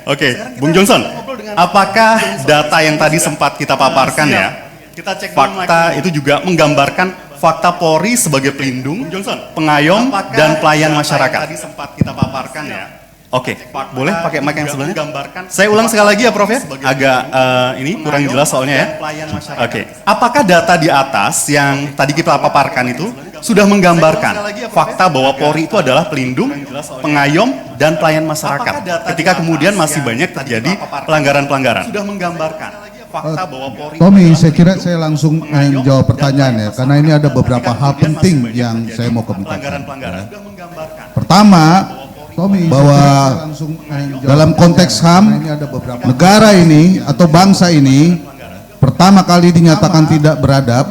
Oke, Bung Johnson, apakah data yang tadi sempat kita paparkan ya, fakta itu juga menggambarkan fakta Polri sebagai pelindung, pengayom, dan pelayan masyarakat? Tadi sempat kita paparkan ya. Oke, boleh pakai mic yang sebelahnya? Saya ulang sekali lagi ya Prof ya, agak ini kurang jelas soalnya ya. Oke, apakah data di atas yang tadi kita paparkan itu sudah menggambarkan fakta bahwa Polri itu adalah pelindung, pengayom, dan pelayan masyarakat ketika kemudian masih banyak terjadi pelanggaran-pelanggaran? Sudah menggambarkan fakta bahwa Polri. Tommy, saya kira saya langsung menjawab pertanyaan ya, karena ini ada beberapa hal penting yang saya mau kemukakan. Pertama, bahwa dalam konteks HAM, negara ini atau bangsa ini pertama kali dinyatakan tidak beradab,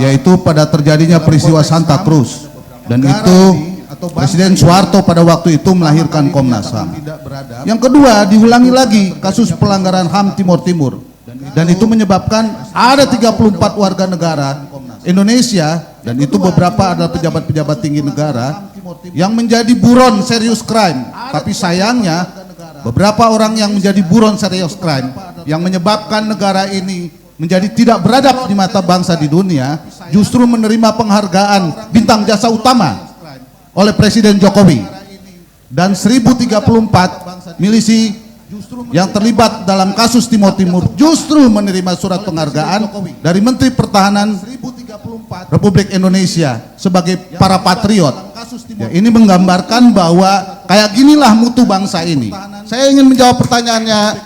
yaitu pada terjadinya peristiwa Santa Cruz, dan itu Presiden Soeharto pada waktu itu melahirkan Komnas HAM. Yang kedua, diulangi lagi kasus pelanggaran HAM Timur Timur, dan itu menyebabkan ada 34 warga negara Indonesia, dan itu beberapa adalah pejabat-pejabat tinggi negara yang menjadi buron serius crime. Tapi sayangnya beberapa orang yang menjadi buron serius crime yang menyebabkan negara ini menjadi tidak beradab di mata bangsa di dunia justru menerima penghargaan bintang jasa utama oleh Presiden Jokowi. Dan 1034 milisi yang terlibat dalam kasus Timur Timur justru menerima surat penghargaan dari Menteri Pertahanan Republik Indonesia sebagai para patriot. Ya, ini menggambarkan bahwa kayak ginilah mutu bangsa ini. Saya ingin menjawab pertanyaannya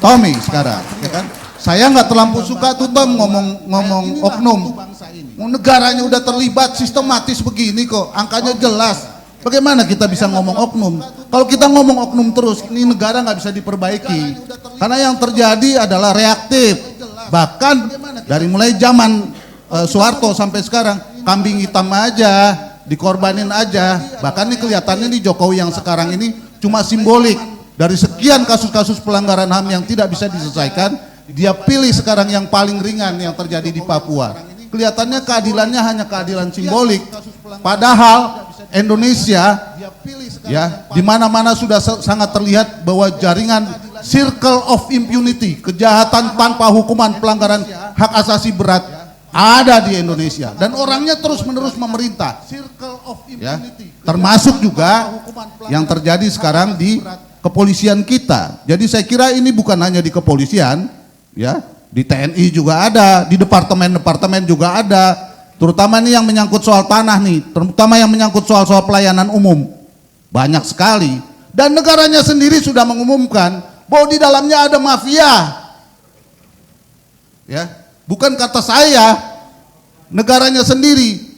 Tommy sekarang, ya kan? Saya nggak terlampau suka tuh Tom ngomong oknum. Negaranya udah terlibat sistematis begini kok, angkanya jelas. Bagaimana kita bisa ngomong oknum? Kalau kita ngomong oknum terus, ini negara nggak bisa diperbaiki. Karena yang terjadi adalah reaktif. Bahkan dari mulai zaman Soeharto sampai sekarang, kambing hitam aja, dikorbanin aja. Bahkan ini kelihatannya nih Jokowi yang sekarang ini cuma simbolik. Dari sekian kasus-kasus pelanggaran HAM yang tidak bisa diselesaikan, dia pilih sekarang yang paling ringan yang terjadi di Papua. Kelihatannya keadilannya hanya keadilan simbolik. Padahal Indonesia ya di mana-mana sudah sangat terlihat bahwa jaringan circle of impunity, kejahatan tanpa hukuman, pelanggaran hak asasi berat ada di Indonesia, dan orangnya terus-menerus memerintah. Ya, termasuk juga yang terjadi sekarang di kepolisian kita. Jadi saya kira ini bukan hanya di kepolisian, ya, di TNI juga ada, di departemen-departemen juga ada, terutama nih yang menyangkut soal tanah nih, terutama yang menyangkut soal pelayanan umum. Banyak sekali, dan negaranya sendiri sudah mengumumkan bahwa di dalamnya ada mafia. Ya, bukan kata saya, negaranya sendiri.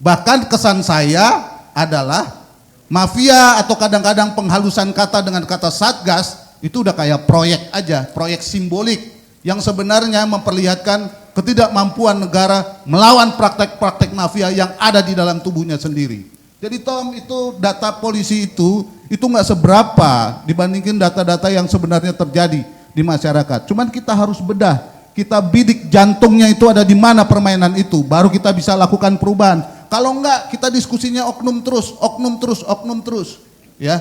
Bahkan kesan saya adalah mafia atau kadang-kadang penghalusan kata dengan kata satgas itu udah kayak proyek aja, proyek simbolik yang sebenarnya memperlihatkan ketidakmampuan negara melawan praktek-praktek mafia yang ada di dalam tubuhnya sendiri. Jadi Tom, itu data polisi itu nggak seberapa dibandingin data-data yang sebenarnya terjadi di masyarakat. Cuman kita harus bedah. Kita bidik jantungnya itu ada di mana permainan itu, baru kita bisa lakukan perubahan. Kalau enggak, kita diskusinya oknum terus, ya.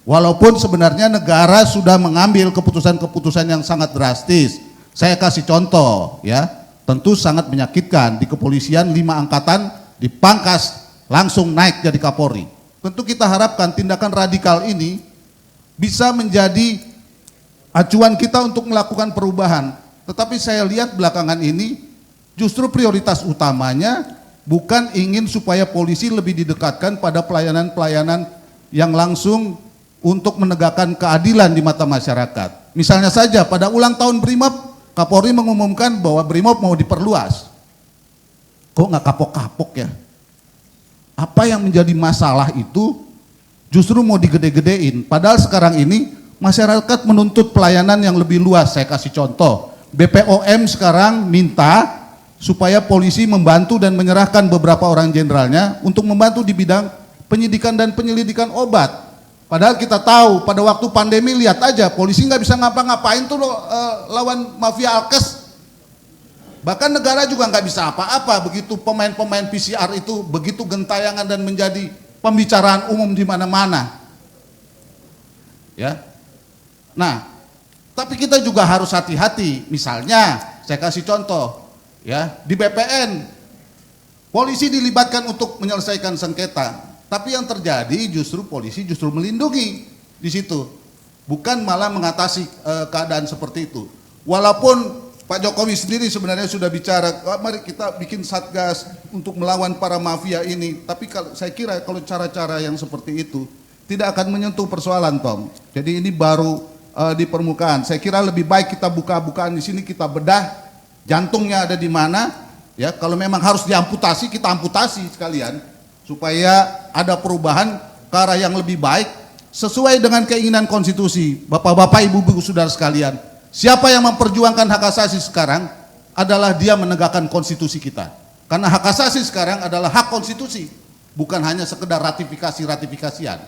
Walaupun sebenarnya negara sudah mengambil keputusan-keputusan yang sangat drastis. Saya kasih contoh, ya. Tentu sangat menyakitkan, di kepolisian 5 angkatan dipangkas langsung naik jadi Kapolri. Tentu kita harapkan tindakan radikal ini bisa menjadi acuan kita untuk melakukan perubahan. Tetapi saya lihat belakangan ini justru prioritas utamanya bukan ingin supaya polisi lebih didekatkan pada pelayanan-pelayanan yang langsung untuk menegakkan keadilan di mata masyarakat. Misalnya saja pada ulang tahun BRIMOB, Kapolri mengumumkan bahwa BRIMOB mau diperluas. Kok nggak kapok-kapok ya? Apa yang menjadi masalah itu justru mau digede-gedein. Padahal sekarang ini masyarakat menuntut pelayanan yang lebih luas. Saya kasih contoh. BPOM sekarang minta supaya polisi membantu dan menyerahkan beberapa orang jenderalnya untuk membantu di bidang penyidikan dan penyelidikan obat. Padahal kita tahu pada waktu pandemi, lihat aja polisi nggak bisa ngapa-ngapain tuh lawan mafia alkes. Bahkan negara juga nggak bisa apa-apa begitu pemain-pemain PCR itu begitu gentayangan dan menjadi pembicaraan umum di mana-mana. Ya. Nah, tapi kita juga harus hati-hati. Misalnya, saya kasih contoh, ya, di BPN, polisi dilibatkan untuk menyelesaikan sengketa, tapi yang terjadi justru polisi justru melindungi di situ, bukan malah mengatasi keadaan seperti itu. Walaupun Pak Jokowi sendiri sebenarnya sudah bicara, mari kita bikin satgas untuk melawan para mafia ini. Tapi saya kira kalau cara-cara yang seperti itu tidak akan menyentuh persoalan, Tom. Jadi ini baru di permukaan. Saya kira lebih baik kita buka-bukaan di sini, kita bedah jantungnya ada di mana. Ya, kalau memang harus diamputasi, kita amputasi sekalian supaya ada perubahan ke arah yang lebih baik sesuai dengan keinginan konstitusi. Bapak-bapak, ibu-ibu, saudara sekalian. Siapa yang memperjuangkan hak asasi sekarang adalah dia menegakkan konstitusi kita. Karena hak asasi sekarang adalah hak konstitusi, bukan hanya sekedar ratifikasi-ratifikasian.